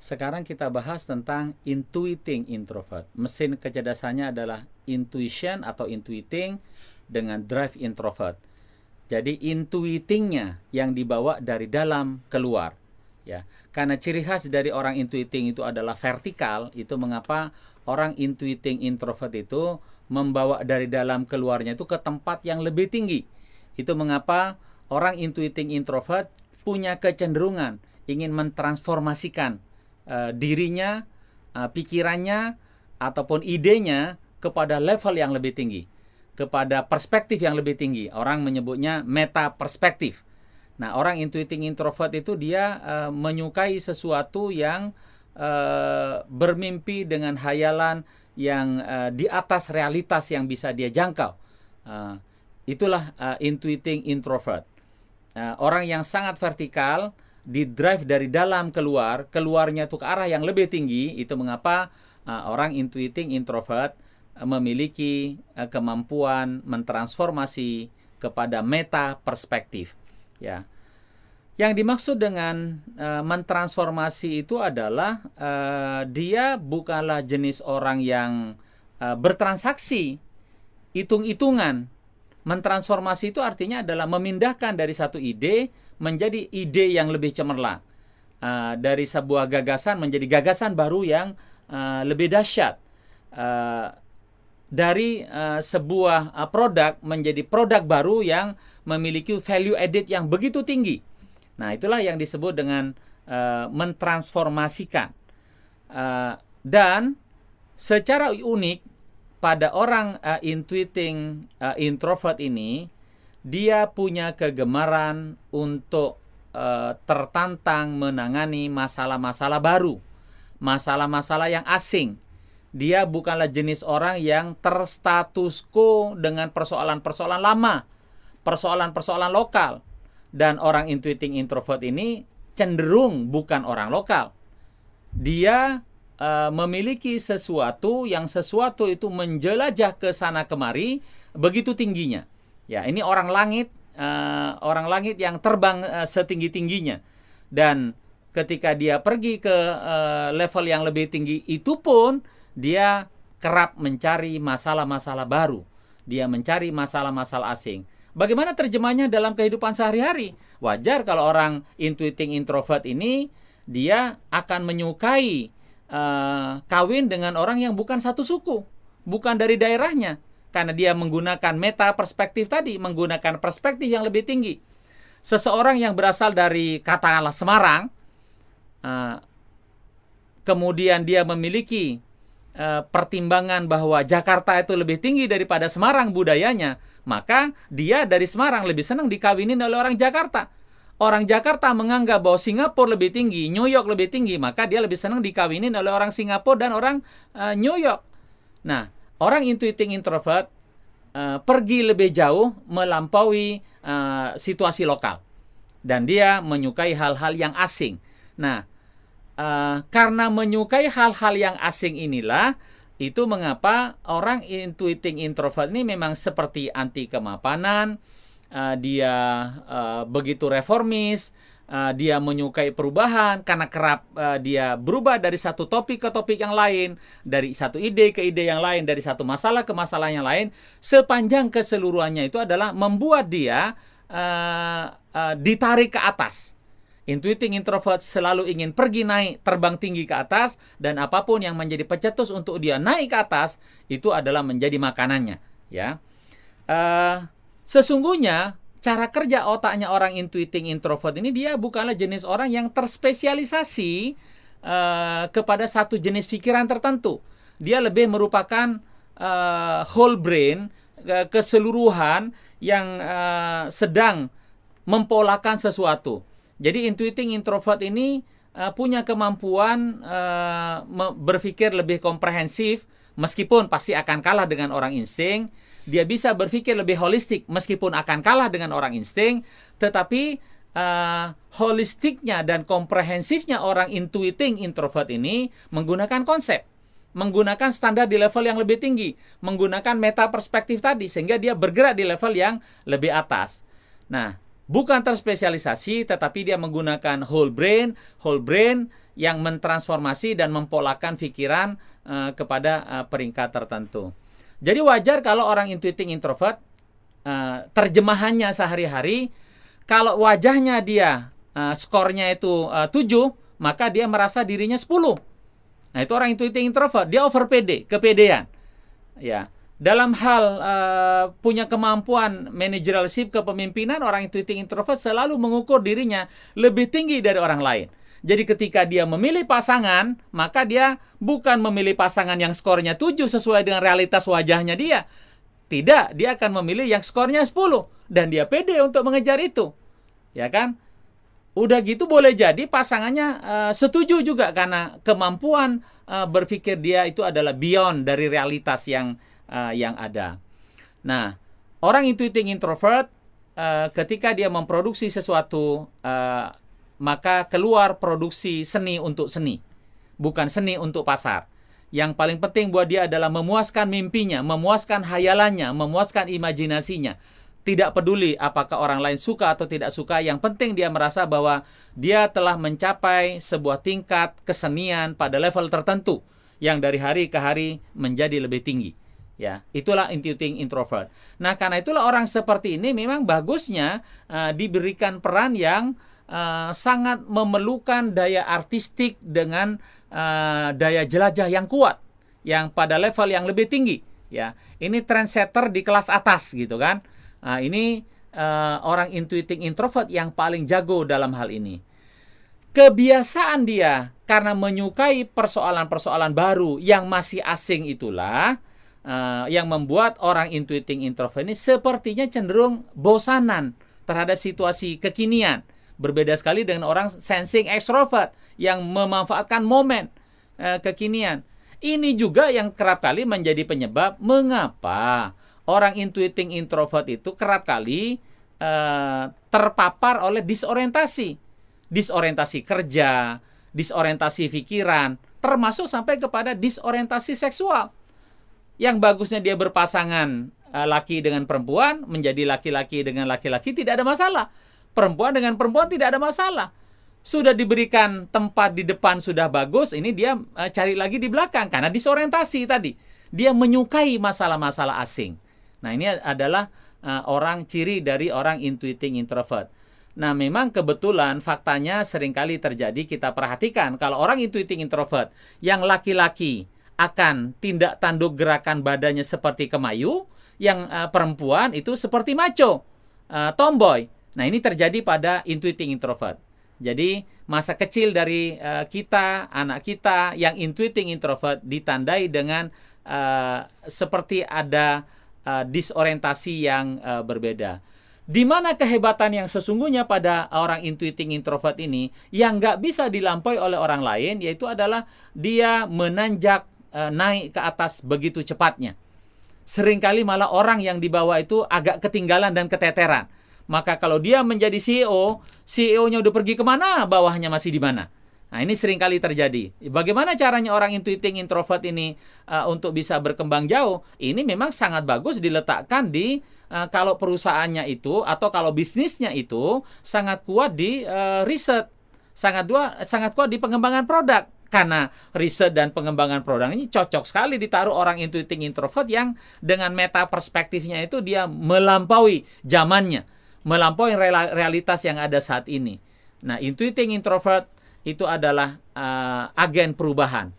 Sekarang kita bahas tentang intuiting introvert. Mesin kecerdasannya adalah intuition atau intuiting dengan drive introvert. Jadi intuitingnya yang dibawa dari dalam keluar. Ya, karena ciri khas dari orang intuiting itu adalah vertikal, itu mengapa orang intuiting introvert itu membawa dari dalam keluarnya itu ke tempat yang lebih tinggi. Itu mengapa orang intuiting introvert punya kecenderungan ingin mentransformasikan dirinya, pikirannya, ataupun idenya kepada level yang lebih tinggi, kepada perspektif yang lebih tinggi. Orang menyebutnya meta perspektif. Nah, orang intuiting introvert itu dia menyukai sesuatu yang bermimpi dengan hayalan yang di atas realitas yang bisa dia jangkau. Itulah intuiting introvert. Orang yang sangat vertikal, di drive dari dalam keluar, keluarnya itu ke arah yang lebih tinggi. Itu mengapa orang intuiting introvert memiliki kemampuan mentransformasi kepada meta perspektif. Ya, yang dimaksud dengan mentransformasi itu adalah dia bukanlah jenis orang yang bertransaksi, hitung-hitungan. Mentransformasi itu artinya adalah memindahkan dari satu ide menjadi ide yang lebih cemerlang, dari sebuah gagasan menjadi gagasan baru yang lebih dahsyat, dari sebuah produk menjadi produk baru yang memiliki value added yang begitu tinggi. Nah, itulah yang disebut dengan mentransformasikan. Dan secara unik pada orang intuiting introvert ini, dia punya kegemaran untuk tertantang menangani masalah-masalah baru, masalah-masalah yang asing. Dia bukanlah jenis orang yang terstatus quo dengan persoalan-persoalan lama, persoalan-persoalan lokal. Dan orang intuiting introvert ini cenderung bukan orang lokal. Dia memiliki sesuatu itu menjelajah ke sana kemari begitu tingginya. Ya, ini orang langit yang terbang setinggi-tingginya. Dan ketika dia pergi ke level yang lebih tinggi itu pun dia kerap mencari masalah-masalah baru. Dia mencari masalah-masalah asing. Bagaimana terjemahnya dalam kehidupan sehari-hari? Wajar kalau orang intuiting introvert ini dia akan menyukai kawin dengan orang yang bukan satu suku, bukan dari daerahnya, karena dia menggunakan meta perspektif tadi, menggunakan perspektif yang lebih tinggi. Seseorang yang berasal dari katakanlah Semarang, kemudian dia memiliki pertimbangan bahwa Jakarta itu lebih tinggi daripada Semarang budayanya, maka dia dari Semarang lebih senang dikawinin oleh orang Jakarta. Orang Jakarta menganggap bahwa Singapura lebih tinggi, New York lebih tinggi, maka dia lebih senang dikawinin oleh orang Singapura dan orang New York. Nah, orang intuiting introvert pergi lebih jauh melampaui situasi lokal. Dan dia menyukai hal-hal yang asing. Nah, karena menyukai hal-hal yang asing inilah, itu mengapa orang intuiting introvert ini memang seperti anti kemapanan. Dia begitu reformis, dia menyukai perubahan karena kerap dia berubah dari satu topik ke topik yang lain, dari satu ide ke ide yang lain, dari satu masalah ke masalah yang lain. Sepanjang keseluruhannya itu adalah membuat dia ditarik ke atas. Intuiting introvert selalu ingin pergi naik, terbang tinggi ke atas, dan apapun yang menjadi pencetus untuk dia naik ke atas itu adalah menjadi makanannya. Ya. Sesungguhnya cara kerja otaknya orang intuiting introvert ini, dia bukanlah jenis orang yang terspesialisasi kepada satu jenis pikiran tertentu. Dia lebih merupakan whole brain, keseluruhan yang sedang mempolakan sesuatu. Jadi intuiting introvert ini punya kemampuan berpikir lebih komprehensif, meskipun pasti akan kalah dengan orang insting. Dia bisa berpikir lebih holistik meskipun akan kalah dengan orang insting, tetapi holistiknya dan komprehensifnya orang intuiting introvert ini menggunakan konsep, menggunakan standar di level yang lebih tinggi, menggunakan meta perspektif tadi, sehingga dia bergerak di level yang lebih atas. Nah, bukan terspesialisasi, tetapi dia menggunakan whole brain yang mentransformasi dan mempolakan pikiran kepada peringkat tertentu. Jadi wajar kalau orang intuiting introvert, terjemahannya sehari-hari, kalau wajahnya dia skornya itu 7, maka dia merasa dirinya 10. Nah, itu orang intuiting introvert, dia over pede, kepedean. Ya. Dalam hal punya kemampuan managerialship, kepemimpinan, orang intuiting introvert selalu mengukur dirinya lebih tinggi dari orang lain. Jadi ketika dia memilih pasangan, maka dia bukan memilih pasangan yang skornya 7 sesuai dengan realitas wajahnya dia. Tidak, dia akan memilih yang skornya 10 dan dia pede untuk mengejar itu. Ya kan? Udah gitu boleh jadi pasangannya setuju juga karena kemampuan berpikir dia itu adalah beyond dari realitas yang ada. Nah, orang intuiting introvert ketika dia memproduksi sesuatu, maka keluar produksi seni untuk seni, bukan seni untuk pasar. Yang paling penting buat dia adalah memuaskan mimpinya, memuaskan hayalannya, memuaskan imajinasinya. Tidak peduli apakah orang lain suka atau tidak suka, yang penting dia merasa bahwa dia telah mencapai sebuah tingkat kesenian pada level tertentu yang dari hari ke hari menjadi lebih tinggi. Ya, itulah intuiting introvert. Nah, karena itulah orang seperti ini memang bagusnya diberikan peran yang sangat memerlukan daya artistik dengan daya jelajah yang kuat, yang pada level yang lebih tinggi. Ya, ini trendsetter di kelas atas gitu kan. Nah, ini orang intuiting introvert yang paling jago dalam hal ini. Kebiasaan dia karena menyukai persoalan-persoalan baru yang masih asing itulah yang membuat orang intuiting introvert ini sepertinya cenderung bosanan terhadap situasi kekinian. Berbeda sekali dengan orang sensing extrovert yang memanfaatkan momen kekinian. Ini juga yang kerap kali menjadi penyebab mengapa orang intuiting introvert itu kerap kali terpapar oleh disorientasi. Disorientasi kerja, disorientasi pikiran, termasuk sampai kepada disorientasi seksual. Yang bagusnya dia berpasangan laki dengan perempuan, menjadi laki-laki dengan laki-laki, tidak ada masalah. Perempuan dengan perempuan tidak ada masalah. Sudah diberikan tempat di depan sudah bagus, ini dia cari lagi di belakang karena disorientasi tadi. Dia menyukai masalah-masalah asing. Nah, ini adalah orang ciri dari orang intuiting introvert. Nah, memang kebetulan faktanya seringkali terjadi, kita perhatikan kalau orang intuiting introvert yang laki-laki akan tindak tanduk gerakan badannya seperti kemayu, yang perempuan itu seperti macho, tomboy. Nah, ini terjadi pada intuiting introvert. Jadi, masa kecil dari kita, anak kita yang intuiting introvert ditandai dengan seperti ada disorientasi yang berbeda. Di mana kehebatan yang sesungguhnya pada orang intuiting introvert ini yang nggak bisa dilampaui oleh orang lain, yaitu adalah dia menanjak naik ke atas begitu cepatnya. Seringkali malah orang yang di bawah itu agak ketinggalan dan keteteran. Maka kalau dia menjadi CEO, CEO-nya udah pergi kemana, bawahnya masih di mana. Nah, ini seringkali terjadi. Bagaimana caranya orang intuiting introvert ini untuk bisa berkembang jauh? Ini memang sangat bagus diletakkan di kalau perusahaannya itu atau kalau bisnisnya itu sangat kuat di riset, sangat kuat di pengembangan produk. Karena riset dan pengembangan produk ini cocok sekali ditaruh orang intuiting introvert yang dengan meta perspektifnya itu dia melampaui zamannya, melampaui realitas yang ada saat ini. Nah, intuiting introvert itu adalah agen perubahan.